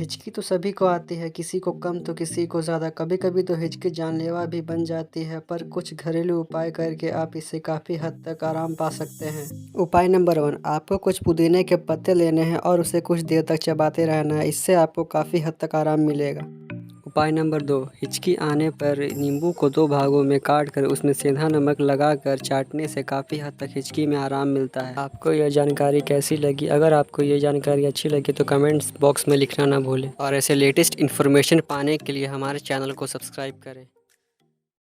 हिचकी तो सभी को आती है, किसी को कम तो किसी को ज़्यादा। कभी-कभी तो हिचकी जानलेवा भी बन जाती है, पर कुछ घरेलू उपाय करके आप इससे काफ़ी हद तक आराम पा सकते हैं। उपाय नंबर 1, आपको कुछ पुदीने के पत्ते लेने हैं और उसे कुछ देर तक चबाते रहना है, इससे आपको काफ़ी हद तक आराम मिलेगा। उपाय नंबर 2, हिचकी आने पर नींबू को 2 भागों में काट कर उसमें सेंधा नमक लगाकर चाटने से काफ़ी हद तक हिचकी में आराम मिलता है। आपको यह जानकारी कैसी लगी? अगर आपको ये जानकारी अच्छी लगी तो कमेंट्स बॉक्स में लिखना ना भूलें और ऐसे लेटेस्ट इन्फॉर्मेशन पाने के लिए हमारे चैनल को सब्सक्राइब करें।